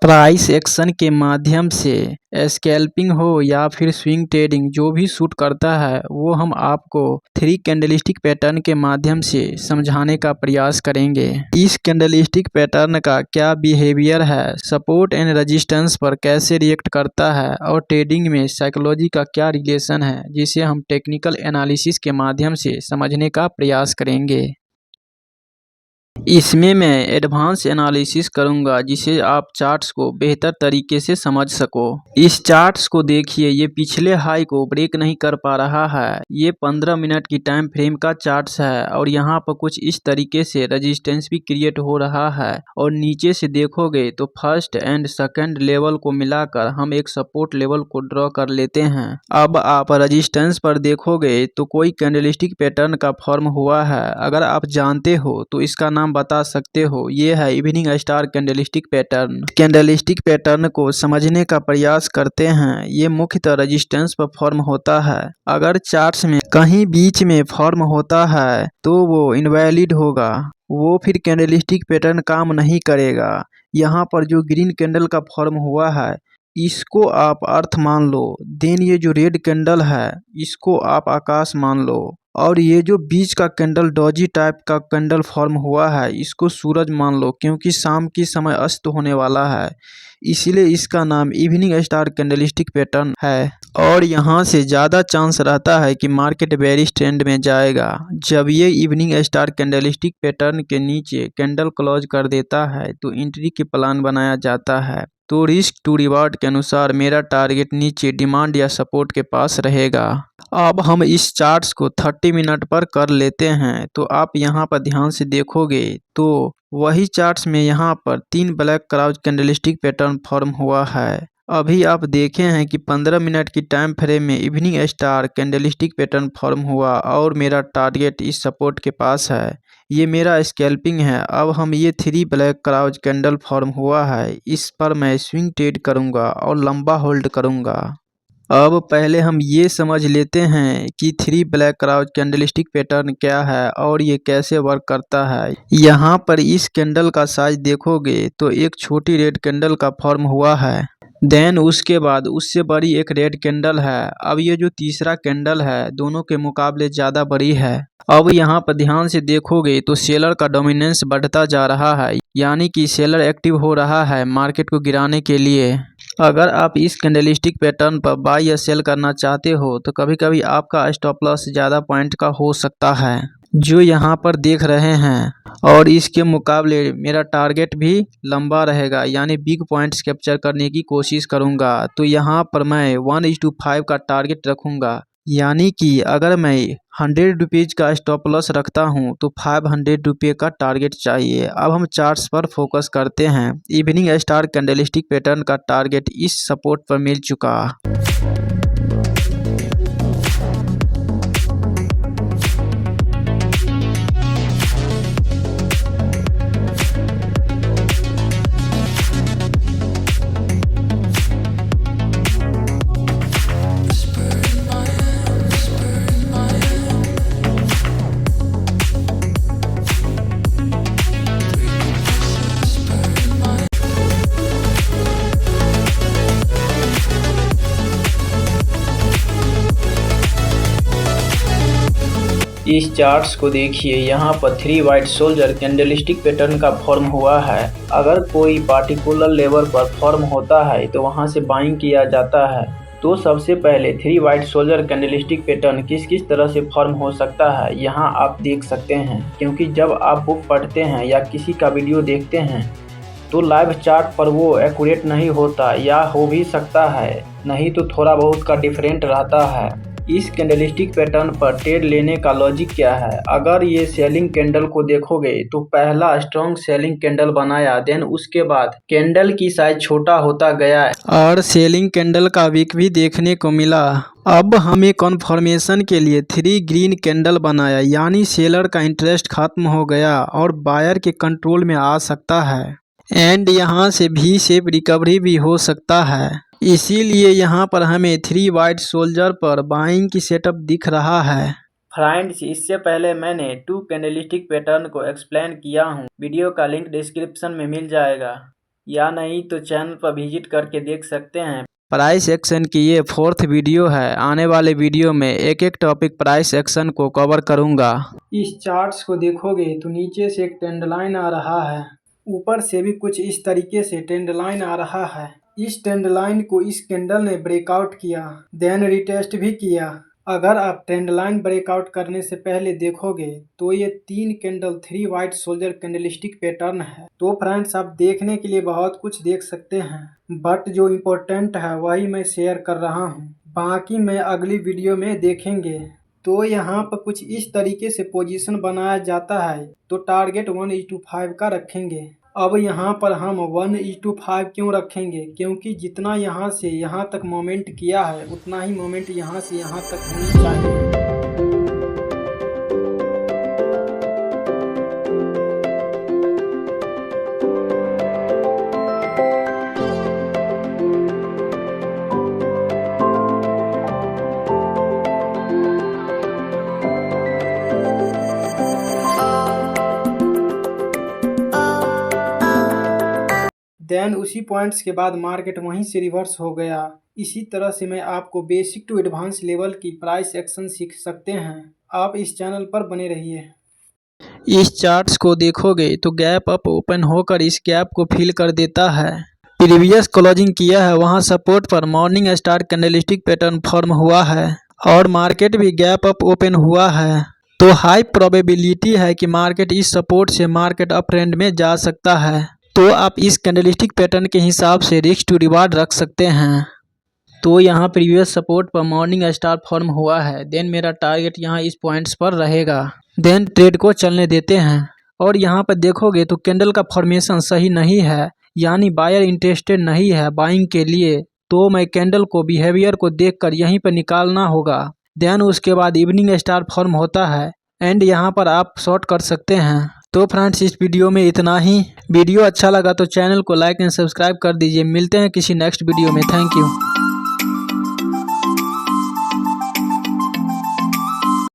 Price action के माध्यम से स्कैल्पिंग हो या फिर स्विंग ट्रेडिंग जो भी सूट करता है वो हम आपको 3 कैंडलस्टिक पैटर्न के माध्यम से समझाने का प्रयास करेंगे। इस कैंडलस्टिक पैटर्न का क्या बिहेवियर है, सपोर्ट एंड रेजिस्टेंस पर कैसे रिएक्ट करता है और ट्रेडिंग में साइकोलॉजी का क्या रिलेशन है, जिसे हम टेक्निकल एनालिसिस के माध्यम से समझने का प्रयास करेंगे। इसमें मैं एडवांस एनालिसिस करूंगा जिसे आप चार्ट्स को बेहतर तरीके से समझ सको। इस चार्ट्स को देखिए, ये पिछले हाई को ब्रेक नहीं कर पा रहा है। ये 15 मिनट की टाइम फ्रेम का चार्ट्स है और यहाँ पर कुछ इस तरीके से रेजिस्टेंस भी क्रिएट हो रहा है और नीचे से देखोगे तो फर्स्ट एंड सेकंड लेवल को मिलाकर हम एक सपोर्ट लेवल को ड्रॉ कर लेते हैं। अब आप रेजिस्टेंस पर देखोगे तो कोई कैंडलस्टिक पैटर्न का फॉर्म हुआ है। अगर आप जानते हो तो इसका नाम बता सकते हो। ये है evening star candlestick pattern. Candlestick pattern को समझने का प्रयास करते हैं। ये मुख्यतः रेजिस्टेंस पर फॉर्म होता है। अगर चार्ट्स में कहीं बीच में फॉर्म होता है तो वो इनवैलिड होगा, वो फिर कैंडलस्टिक पैटर्न काम नहीं करेगा। यहाँ पर जो ग्रीन कैंडल का फॉर्म हुआ है इसको आप अर्थ मान लो, देन ये जो रेड कैंडल है इसको आप आकाश मान लो और ये जो बीच का कैंडल डॉजी टाइप का कैंडल फॉर्म हुआ है इसको सूरज मान लो, क्योंकि शाम की समय अस्त होने वाला है इसीलिए इसका नाम इवनिंग स्टार कैंडलस्टिक पैटर्न है। और यहाँ से ज़्यादा चांस रहता है कि मार्केट बेरिश ट्रेंड में जाएगा। जब ये इवनिंग स्टार कैंडलस्टिक पैटर्न के नीचे कैंडल क्लोज कर देता है तो एंट्री के प्लान बनाया जाता है। तो रिस्क टू रिवार्ड के अनुसार मेरा टारगेट नीचे डिमांड या सपोर्ट के पास रहेगा। अब हम इस चार्ट्स को 30 मिनट पर कर लेते हैं। तो आप यहाँ पर ध्यान से देखोगे तो वही चार्ट्स में यहाँ पर 3 black crouch candlestick pattern form हुआ है। अभी आप देखे हैं कि 15 मिनट की टाइम फ्रेम में evening star candlestick pattern form हुआ और मेरा टारगेट इस सपोर्ट के पास है। ये मेरा स्कैल्पिंग है। अब हम ये 3 ब्लैक क्राउच कैंडल फॉर्म हुआ है, इस पर मैं स्विंग ट्रेड करूंगा और लंबा होल्ड करूंगा। अब पहले हम ये समझ लेते हैं कि 3 ब्लैक क्राउच कैंडलस्टिक पैटर्न क्या है और ये कैसे वर्क करता है। यहाँ पर इस कैंडल का साइज देखोगे तो एक छोटी रेड कैंडल का फॉर्म हुआ है, देन उसके बाद उससे बड़ी एक रेड कैंडल है। अब ये जो तीसरा कैंडल है दोनों के मुकाबले ज़्यादा बड़ी है। अब यहाँ पर ध्यान से देखोगे तो सेलर का डोमिनेंस बढ़ता जा रहा है, यानी कि सेलर एक्टिव हो रहा है मार्केट को गिराने के लिए। अगर आप इस कैंडलस्टिक पैटर्न पर बाय या सेल करना चाहते हो तो कभी कभी आपका स्टॉप लॉस ज़्यादा पॉइंट का हो सकता है जो यहाँ पर देख रहे हैं, और इसके मुकाबले मेरा टारगेट भी लंबा रहेगा, यानी बिग पॉइंट्स कैप्चर करने की कोशिश करूँगा। तो यहाँ पर मैं 1:5 का टारगेट रखूँगा, यानी कि अगर मैं 100 रुपीज़ का स्टॉप लॉस रखता हूँ तो 500 रुपये का टारगेट चाहिए। अब हम चार्ट्स पर फोकस करते हैं। इवनिंग स्टार कैंडलस्टिक पैटर्न का टारगेट इस सपोर्ट पर मिल चुका। इस चार्ट्स को देखिए, यहाँ पर 3 वाइट सोल्जर कैंडलस्टिक पैटर्न का फॉर्म हुआ है। अगर कोई पार्टिकुलर लेवल पर फॉर्म होता है तो वहाँ से बाइंग किया जाता है। तो सबसे पहले 3 वाइट सोल्जर कैंडलस्टिक पैटर्न किस किस तरह से फॉर्म हो सकता है यहाँ आप देख सकते हैं, क्योंकि जब आप बुक पढ़ते हैं या किसी का वीडियो देखते हैं तो लाइव चार्ट पर वो एक्यूरेट नहीं होता, या हो भी सकता है नहीं तो थोड़ा बहुत का डिफरेंट रहता है। इस कैंडलस्टिक पैटर्न पर ट्रेड लेने का लॉजिक क्या है? अगर ये सेलिंग कैंडल को देखोगे तो पहला स्ट्रॉन्ग सेलिंग कैंडल बनाया, देन उसके बाद कैंडल की साइज छोटा होता गया और सेलिंग कैंडल का वीक भी देखने को मिला। अब हमें कन्फर्मेशन के लिए 3 ग्रीन कैंडल बनाया, यानी सेलर का इंटरेस्ट खत्म हो गया और बायर के कंट्रोल में आ सकता है एंड यहाँ से भी शेप रिकवरी भी हो सकता है। इसीलिए यहाँ पर हमें 3 वाइट सोल्जर पर बाइंग की सेटअप दिख रहा है। फ्रेंड्स, इससे पहले मैंने 2 कैंडलस्टिक पैटर्न को एक्सप्लेन किया हूँ, वीडियो का लिंक डिस्क्रिप्शन में मिल जाएगा। या नहीं तो चैनल पर विजिट करके देख सकते हैं। प्राइस एक्शन की ये 4th वीडियो है। आने वाले वीडियो में एक एक टॉपिक प्राइस एक्शन को कवर करूंगा। इस चार्ट्स को देखोगे तो नीचे से एक ट्रेंड लाइन आ रहा है, ऊपर से भी कुछ इस तरीके से ट्रेंड लाइन आ रहा है। इस ट्रेंड लाइन को इस कैंडल ने ब्रेकआउट किया, देन रिटेस्ट भी किया। अगर आप ट्रेंड लाइन ब्रेकआउट करने से पहले देखोगे तो ये 3 candle 3 white soldier candlestick pattern है। तो फ्रेंड्स, आप देखने के लिए बहुत कुछ देख सकते हैं, बट जो इम्पोर्टेंट है वही मैं शेयर कर रहा हूँ, बाकी मैं अगली वीडियो में देखेंगे। तो यहाँ पर कुछ इस तरीके से पोजीशन बनाया जाता है, तो टारगेट 1:5 का रखेंगे। अब यहाँ पर हम 1:5 क्यों रखेंगे, क्योंकि जितना यहाँ से यहाँ तक मोमेंट किया है उतना ही मोमेंट यहाँ से यहाँ तक होनी चाहिए। देन उसी पॉइंट्स के बाद मार्केट वहीं से रिवर्स हो गया। इसी तरह से मैं आपको बेसिक टू एडवांस लेवल की प्राइस एक्शन सीख सकते हैं। आप इस चैनल पर बने रहिए। इस चार्ट्स को देखोगे तो गैप अप ओपन होकर इस गैप को फिल कर देता है। प्रीवियस क्लोजिंग किया है, वहां सपोर्ट पर morning star candlestick pattern form हुआ है और मार्केट भी गैप अप ओपन हुआ है। तो हाई प्रोबेबिलिटी है कि मार्केट इस सपोर्ट से मार्केट अप ट्रेंड में जा सकता है। तो आप इस कैंडलस्टिक पैटर्न के हिसाब से रिस्क टू रिवार्ड रख सकते हैं। तो यहाँ प्रीवियस सपोर्ट पर मॉर्निंग स्टार फॉर्म हुआ है, देन मेरा टारगेट यहाँ इस पॉइंट्स पर रहेगा। देन ट्रेड को चलने देते हैं और यहाँ पर देखोगे तो कैंडल का फॉर्मेशन सही नहीं है, यानी बायर इंटरेस्टेड नहीं है बाइंग के लिए। तो मैं कैंडल को बिहेवियर को देखकर यहीं पर निकालना होगा। देन उसके बाद इवनिंग स्टार फॉर्म होता है एंड यहाँ पर आप शॉर्ट कर सकते हैं। तो फ्रेंड्स, इस वीडियो में इतना ही। वीडियो अच्छा लगा तो चैनल को लाइक एंड सब्सक्राइब कर दीजिए। मिलते हैं किसी नेक्स्ट वीडियो में। Thank you.